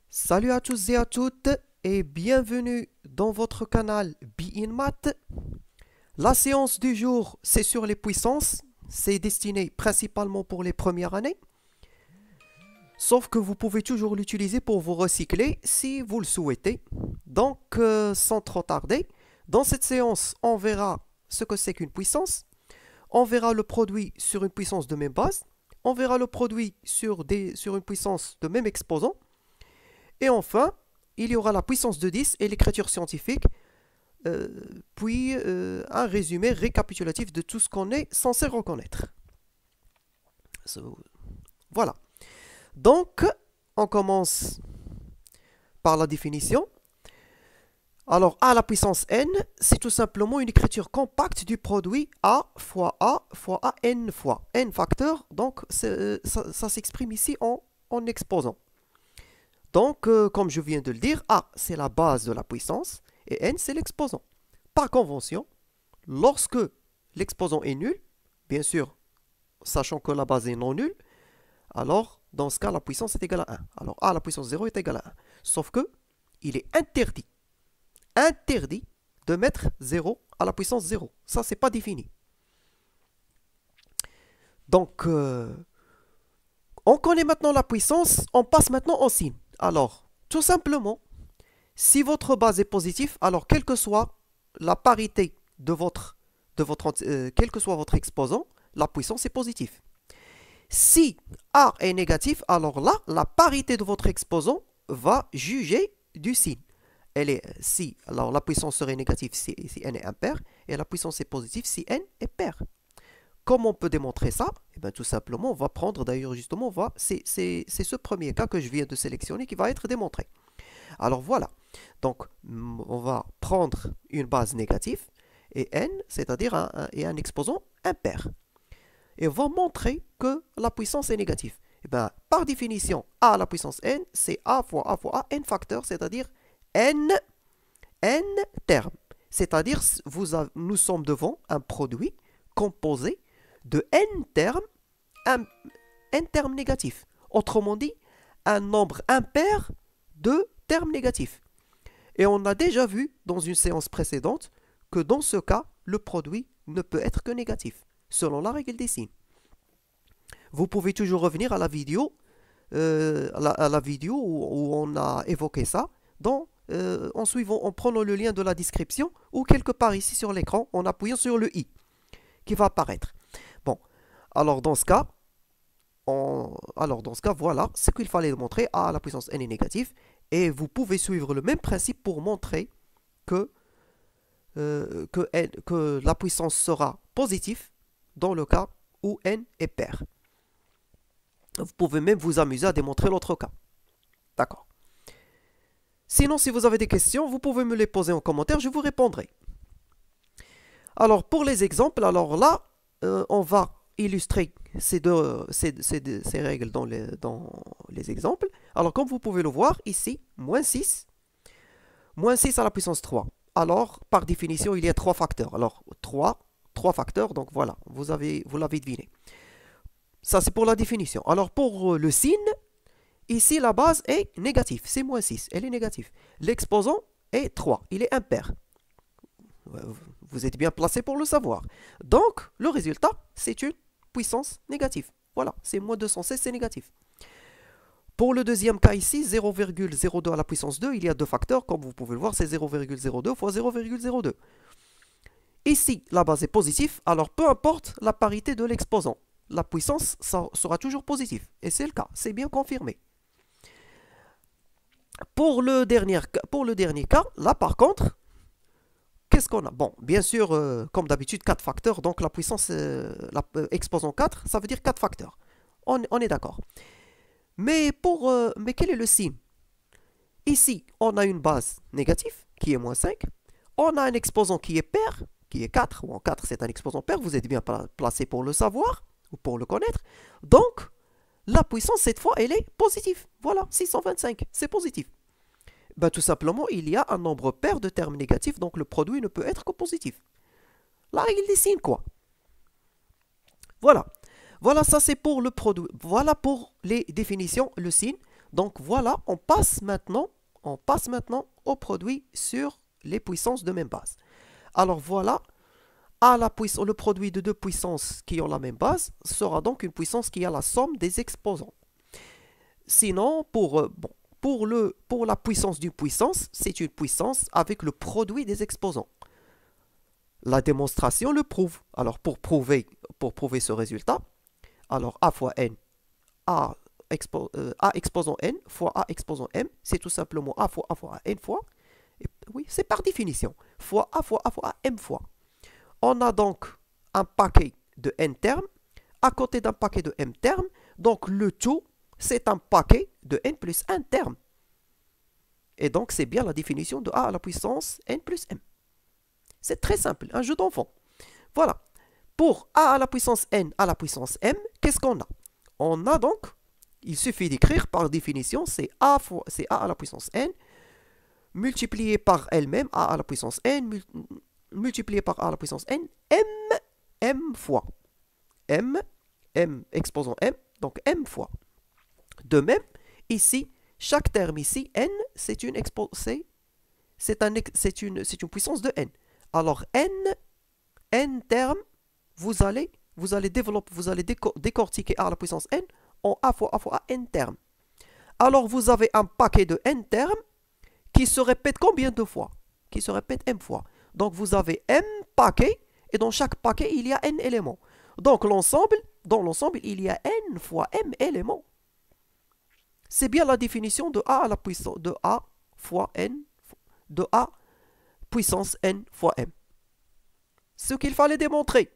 Salut à tous et à toutes et bienvenue dans votre canal Be in Math. La séance du jour, c'est sur les puissances. C'est destiné principalement pour les premières années. Sauf que vous pouvez toujours l'utiliser pour vous recycler si vous le souhaitez. Donc, sans trop tarder, dans cette séance, on verra ce que c'est qu'une puissance. On verra le produit sur une puissance de même base. On verra le produit sur une puissance de même exposant. Et enfin, il y aura la puissance de 10 et l'écriture scientifique, puis un résumé récapitulatif de tout ce qu'on est censé reconnaître. So, voilà. Donc, on commence par la définition. Alors, A à la puissance n, c'est tout simplement une écriture compacte du produit A fois n fois n facteurs. Donc, ça s'exprime ici en exposant. Donc, comme je viens de le dire, A, c'est la base de la puissance et n, c'est l'exposant. Par convention, lorsque l'exposant est nul, bien sûr, sachant que la base est non nulle, alors, dans ce cas, la puissance est égale à 1. Alors, A à la puissance 0 est égal à 1. Sauf que, il est interdit de mettre 0 à la puissance 0. Ça, c'est pas défini. Donc, on connaît maintenant la puissance, on passe maintenant au signe. Alors, tout simplement, si votre base est positive, alors quelle que soit la parité quel que soit votre exposant, la puissance est positive. Si A est négatif, alors là, la parité de votre exposant va juger du signe. Alors la puissance serait négative si n est impair, et la puissance est positive si n est pair. Comment on peut démontrer ça? Eh bien, tout simplement, on va prendre d'ailleurs justement, c'est ce premier cas que je viens de sélectionner qui va être démontré. Alors voilà, donc on va prendre une base négative et n, c'est-à-dire un exposant impair. Et on va montrer que la puissance est négative. Eh bien, par définition, A à la puissance n, c'est A fois A, n facteur, c'est-à-dire n termes. C'est-à-dire, nous sommes devant un produit composé de n termes négatifs. Autrement dit, un nombre impair de termes négatifs. Et on a déjà vu dans une séance précédente que dans ce cas, le produit ne peut être que négatif, selon la règle des signes. Vous pouvez toujours revenir à la vidéo, où on a évoqué ça, en prenant le lien de la description ou quelque part ici sur l'écran, en appuyant sur le i qui va apparaître. Bon, alors dans ce cas, voilà ce qu'il fallait montrer. A à la puissance n est négative. Et vous pouvez suivre le même principe pour montrer que la puissance sera positive dans le cas où n est pair. Vous pouvez même vous amuser à démontrer l'autre cas. D'accord. Sinon, si vous avez des questions, vous pouvez me les poser en commentaire, je vous répondrai. Alors, pour les exemples, alors là, on va illustrer ces règles dans les exemples. Alors, comme vous pouvez le voir, ici, moins 6 à la puissance 3. Alors, par définition, il y a 3 facteurs. Alors, 3 facteurs, donc voilà, vous l'avez deviné. Ça, c'est pour la définition. Alors, pour le signe, ici, la base est négative. C'est moins 6, elle est négative. L'exposant est 3, il est impair. Vous êtes bien placé pour le savoir. Donc, le résultat, c'est une puissance négative. Voilà, c'est moins 216, c'est négatif. Pour le deuxième cas ici, 0,02 à la puissance 2, il y a deux facteurs. Comme vous pouvez le voir, c'est 0,02 fois 0,02. Ici, la base est positive, alors peu importe la parité de l'exposant. La puissance sera toujours positive. Et c'est le cas, c'est bien confirmé. Pour le dernier cas, là par contre, qu'est-ce qu'on a? Bon, bien sûr, comme d'habitude, 4 facteurs, donc la puissance, exposant 4, ça veut dire 4 facteurs. On est d'accord. Mais quel est le signe? Ici, on a une base négative, qui est moins 5. On a un exposant qui est pair, qui est 4, ou en 4 c'est un exposant pair, vous êtes bien placé pour le savoir, ou pour le connaître. Donc, la puissance, cette fois, elle est positive. Voilà, 625, c'est positif. Ben, tout simplement, il y a un nombre pair de termes négatifs, donc le produit ne peut être que positif. La règle des signes, quoi. Voilà. Voilà, ça c'est pour le produit. Voilà pour les définitions, le signe. Donc voilà, on passe maintenant au produit sur les puissances de même base. Alors voilà, le produit de deux puissances qui ont la même base sera donc une puissance qui a la somme des exposants. Sinon, pour la puissance d'une puissance, c'est une puissance avec le produit des exposants. La démonstration le prouve. Alors pour prouver ce résultat, alors A fois N, A exposant N fois A exposant M, c'est tout simplement A fois A N fois, oui, c'est par définition, fois A fois A M fois. On a donc un paquet de N termes à côté d'un paquet de M termes, donc le tout, c'est un paquet de N plus 1 termes. Et donc c'est bien la définition de A à la puissance N plus M. C'est très simple, un jeu d'enfant. Voilà. Pour A à la puissance N à la puissance M, qu'est-ce qu'on a? On a donc, il suffit d'écrire par définition, c'est A à la puissance N, multiplié par elle-même, A à la puissance N, multiplié par A à la puissance N, M fois. M exposant M, donc M fois. De même, ici, chaque terme ici, N, c'est une puissance de N. Alors, N termes, vous allez décortiquer A à la puissance N en A fois A N termes. Alors, vous avez un paquet de N termes qui se répète combien de fois? Qui se répète M fois. Donc, vous avez M paquets, et dans chaque paquet, il y a N éléments. Donc, dans l'ensemble, il y a N fois M éléments. C'est bien la définition de A à la puissance de A fois N, de A puissance N fois M. Ce qu'il fallait démontrer.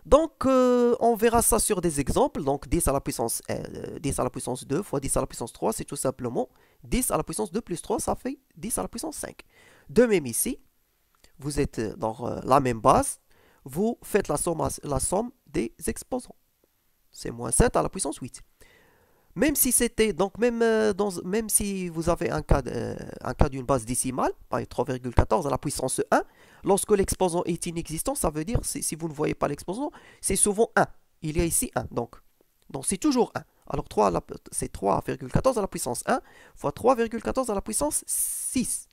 Donc, on verra ça sur des exemples. Donc, 10 à la puissance 2 fois 10 à la puissance 3, c'est tout simplement 10 à la puissance 2 plus 3, ça fait 10 à la puissance 5. De même ici, vous êtes dans la même base, vous faites la somme des exposants. C'est moins 7 à la puissance 8. Même si c'était, donc même si vous avez un cas d'une base décimale, par 3,14 à la puissance 1, lorsque l'exposant est inexistant, ça veut dire, si vous ne voyez pas l'exposant, c'est souvent 1. Il y a ici 1, donc c'est toujours 1. Alors c'est 3,14 à la puissance 1 fois 3,14 à la puissance 6.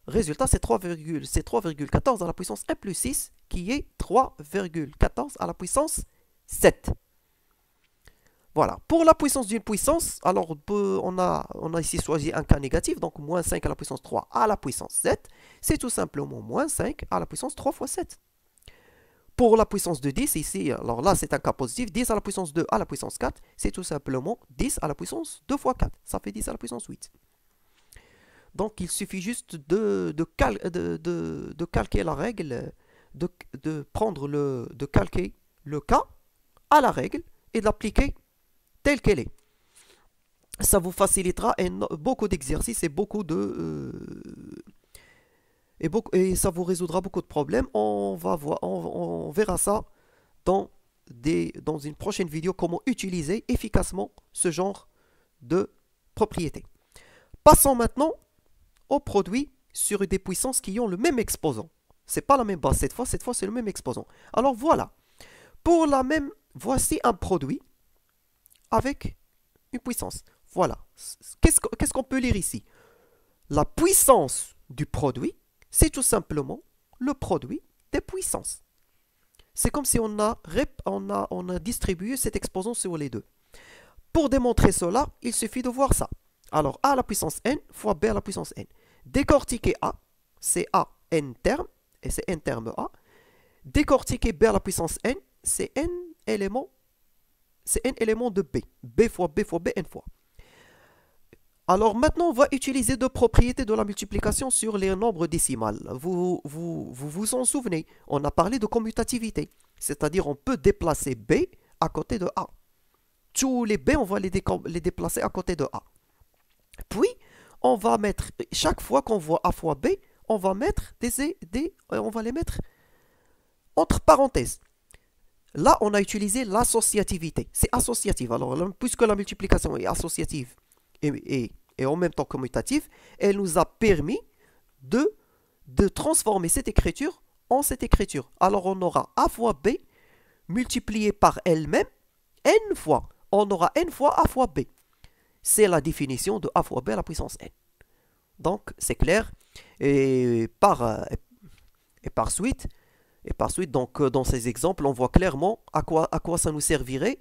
Résultat, c'est 3,14 à la puissance 1 plus 6, qui est 3,14 à la puissance 7. Voilà. Pour la puissance d'une puissance, alors on a ici choisi un cas négatif, donc moins 5 à la puissance 3 à la puissance 7. C'est tout simplement moins 5 à la puissance 3 fois 7. Pour la puissance de 10, ici, alors là c'est un cas positif, 10 à la puissance 2 à la puissance 4, c'est tout simplement 10 à la puissance 2 fois 4. Ça fait 10 à la puissance 8. Donc il suffit juste de calquer la règle, de calquer le cas à la règle et de l'appliquer telle qu'elle est. Ça vous facilitera beaucoup d'exercices et et ça vous résoudra beaucoup de problèmes. On verra ça dans une prochaine vidéo, comment utiliser efficacement ce genre de propriétés. Passons maintenant au produit sur des puissances qui ont le même exposant. C'est pas la même base cette fois c'est le même exposant. Alors voilà, voici un produit avec une puissance. Voilà, qu'est-ce qu'on peut lire ici? La puissance du produit, c'est tout simplement le produit des puissances. C'est comme si on a distribué cet exposant sur les deux. Pour démontrer cela, il suffit de voir ça. Alors, A à la puissance n fois B à la puissance n. Décortiquer A, c'est A n terme, et c'est n terme A. Décortiquer B à la puissance n, c'est n éléments de B. B fois B fois B, n fois. Alors maintenant, on va utiliser deux propriétés de la multiplication sur les nombres décimales. Vous en souvenez, on a parlé de commutativité. C'est-à-dire, on peut déplacer B à côté de A. Tous les B, on va les déplacer à côté de A. Puis, on va mettre, chaque fois qu'on voit A fois B, on va mettre on va les mettre entre parenthèses. Là, on a utilisé l'associativité. C'est associatif. Alors, puisque la multiplication est associative et en même temps commutative, elle nous a permis de transformer cette écriture en cette écriture. Alors, on aura A fois B multiplié par elle-même n fois. on aura n fois a fois b. C'est la définition de a fois b à la puissance n. Donc, c'est clair. Et par suite, donc, dans ces exemples, on voit clairement à quoi ça nous servirait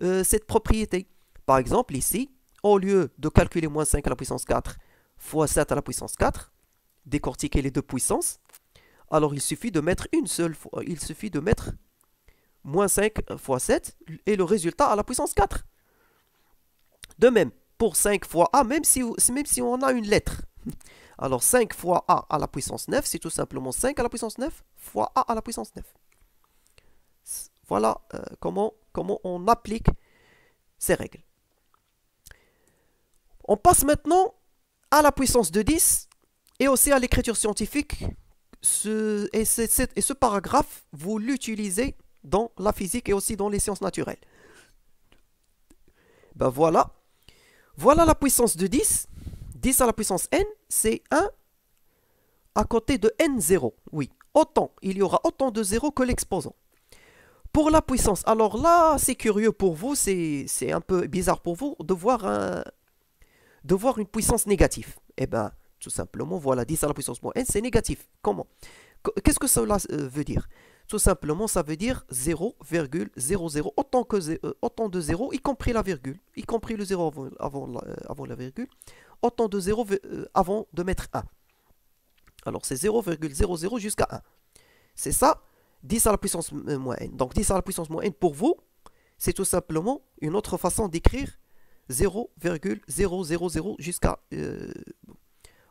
cette propriété. Par exemple, ici, au lieu de calculer moins 5 à la puissance 4 fois 7 à la puissance 4, décortiquer les deux puissances, alors il suffit de mettre une seule fois, il suffit de mettre moins 5 fois 7 et le résultat à la puissance 4. De même, pour 5 fois a, même si on a une lettre. Alors 5 fois a à la puissance 9, c'est tout simplement 5 à la puissance 9 fois a à la puissance 9. Voilà comment on applique ces règles. On passe maintenant à la puissance de 10 et aussi à l'écriture scientifique. Et ce paragraphe, vous l'utilisez dans la physique et aussi dans les sciences naturelles. Ben voilà. Voilà la puissance de 10. 10 à la puissance n, c'est 1 à côté de n0. Oui, il y aura autant de 0 que l'exposant. Pour la puissance, alors là, c'est curieux pour vous, c'est un peu bizarre pour vous de voir une puissance négative. Eh bien, tout simplement, voilà, 10 à la puissance moins n, c'est négatif. Comment? Qu'est-ce que cela veut dire? Tout simplement, ça veut dire 0,00, autant de 0, y compris la virgule, y compris le 0 avant la virgule, autant de 0 avant de mettre 1. Alors, c'est 0,00 jusqu'à 1. C'est ça, 10 à la puissance moins n. Donc, 10 à la puissance moins n, pour vous, c'est tout simplement une autre façon d'écrire 0,000 jusqu'à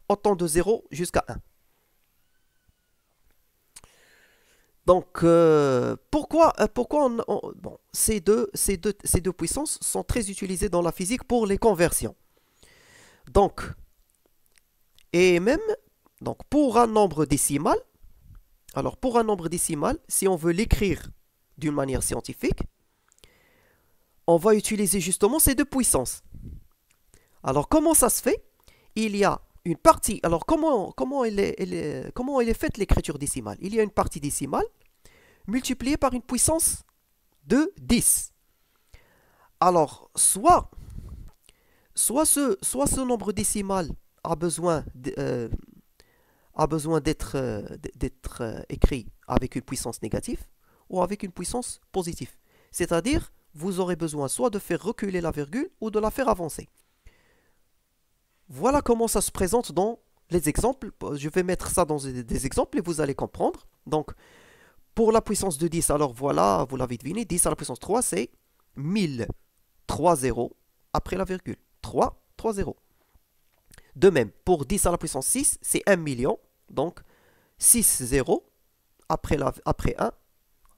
autant de 0 jusqu'à 1. Donc, pourquoi bon, ces deux puissances sont très utilisées dans la physique pour les conversions. Donc, et même donc, pour un nombre décimal, alors pour un nombre décimal, si on veut l'écrire d'une manière scientifique, on va utiliser justement ces deux puissances. Alors, comment ça se fait? Il y a une partie. Alors, comment elle est faite l'écriture décimale? Il y a une partie décimale multipliée par une puissance de 10. Alors, soit ce nombre décimal a besoin d'être écrit avec une puissance négative ou avec une puissance positive. C'est-à-dire, vous aurez besoin soit de faire reculer la virgule ou de la faire avancer. Voilà comment ça se présente dans les exemples. Je vais mettre ça dans des exemples et vous allez comprendre. Donc, pour la puissance de 10, alors voilà, vous l'avez deviné, 10 à la puissance 3, c'est 1000. 3 zéros après la virgule. 3 0. De même, pour 10 à la puissance 6, c'est 1 million. Donc, 6 zéros après 1.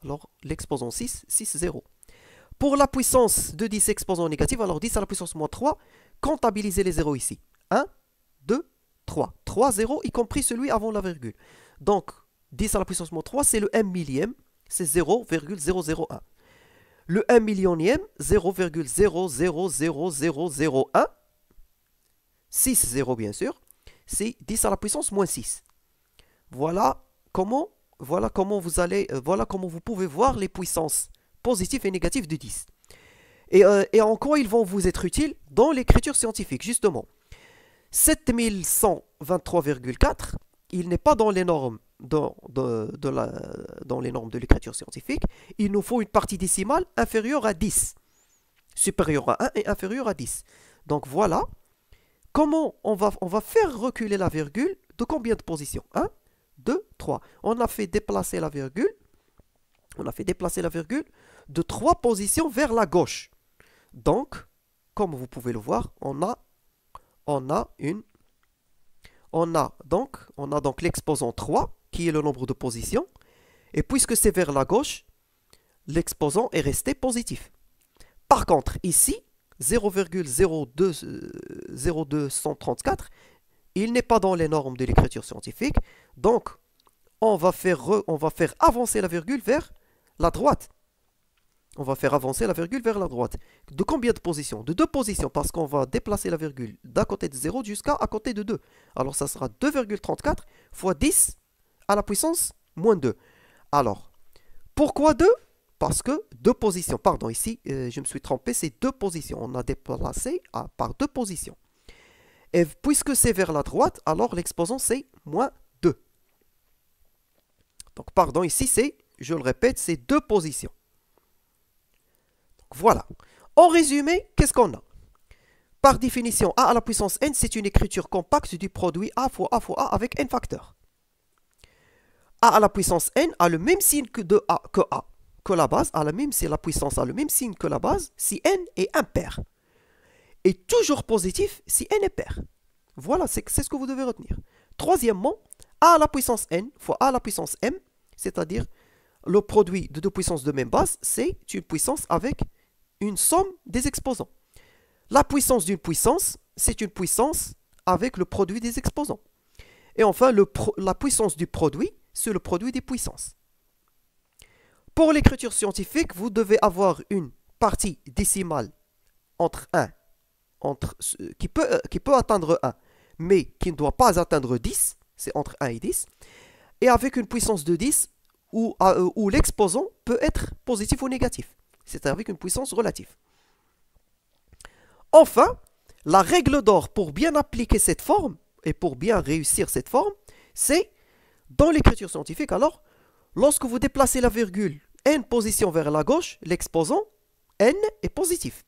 Alors, l'exposant 6, 6 zéros. Pour la puissance de 10 exposant négative, alors 10 à la puissance moins 3, comptabilisez les zéros ici. 1, 2, 3. 3 zéros, y compris celui avant la virgule. Donc, 10 à la puissance moins 3, c'est le 1 millième, c'est 0,001. Le 1 millionième, 0,000001. 6 zéros, bien sûr, c'est 10 à la puissance moins 6. Voilà comment vous pouvez voir les puissances positives et négatives de 10. Et en quoi ils vont vous être utiles dans l'écriture scientifique, justement. 7123,4, il n'est pas dans les normes dans les normes de l'écriture scientifique. Il nous faut une partie décimale inférieure à 10, supérieure à 1 et inférieure à 10. Donc voilà comment on va faire reculer la virgule de combien de positions? 1, 2, 3. On a fait déplacer la virgule de 3 positions vers la gauche. Donc, comme vous pouvez le voir, on a donc l'exposant 3, qui est le nombre de positions. Et puisque c'est vers la gauche, l'exposant est resté positif. Par contre, ici, 0,0234, il n'est pas dans les normes de l'écriture scientifique. Donc, on va faire avancer la virgule vers la droite. On va faire avancer la virgule vers la droite. De combien de positions? De 2 positions, parce qu'on va déplacer la virgule d'à côté de 0 jusqu'à à côté de 2. Alors, ça sera 2,34 fois 10 à la puissance moins 2. Alors, pourquoi 2? parce que deux positions, pardon, ici, je me suis trompé, c'est deux positions. On a déplacé par deux positions. Et puisque c'est vers la droite, alors l'exposant, c'est moins 2. Donc, pardon, ici, c'est, je le répète, c'est deux positions. Donc, voilà. En résumé, qu'est-ce qu'on a? Par définition, a à la puissance n, c'est une écriture compacte du produit a fois a avec n facteurs. A à la puissance n a le même signe que la base, la puissance a le même signe que la base si n est impair. Et toujours positif si n est pair. Voilà, c'est ce que vous devez retenir. Troisièmement, a à la puissance n fois a à la puissance m, c'est-à-dire le produit de deux puissances de même base, c'est une puissance avec une somme des exposants. La puissance d'une puissance, c'est une puissance avec le produit des exposants. Et enfin, la puissance du produit, c'est le produit des puissances. Pour l'écriture scientifique, vous devez avoir une partie décimale entre 1, qui peut atteindre 1, mais qui ne doit pas atteindre 10, c'est entre 1 et 10, et avec une puissance de 10 où l'exposant peut être positif ou négatif, c'est avec une puissance relative. Enfin, la règle d'or pour bien appliquer cette forme, et pour bien réussir cette forme, c'est dans l'écriture scientifique, alors, lorsque vous déplacez la virgule n position vers la gauche, l'exposant n est positif.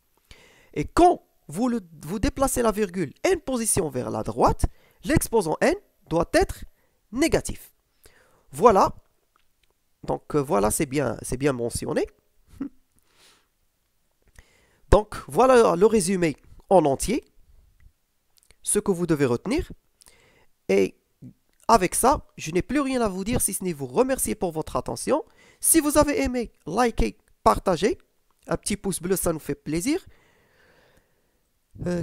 Et quand vous déplacez la virgule n position vers la droite, l'exposant n doit être négatif. Voilà. Donc voilà, c'est bien mentionné. Donc voilà le résumé en entier, ce que vous devez retenir. Et avec ça, je n'ai plus rien à vous dire si ce n'est vous remercier pour votre attention. Si vous avez aimé, likez, partagez. Un petit pouce bleu, ça nous fait plaisir.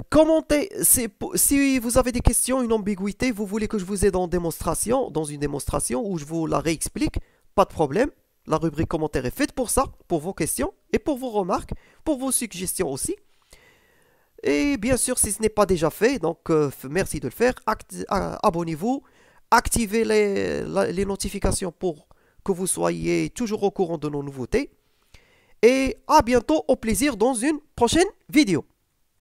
Commentez, si vous avez des questions, une ambiguïté, vous voulez que je vous aide dans une démonstration où je vous la réexplique, pas de problème. La rubrique commentaire est faite pour ça, pour vos questions et pour vos remarques, pour vos suggestions aussi. Et bien sûr, si ce n'est pas déjà fait, donc merci de le faire. Abonnez-vous, activez les notifications pour que vous soyez toujours au courant de nos nouveautés. Et à bientôt, au plaisir dans une prochaine vidéo.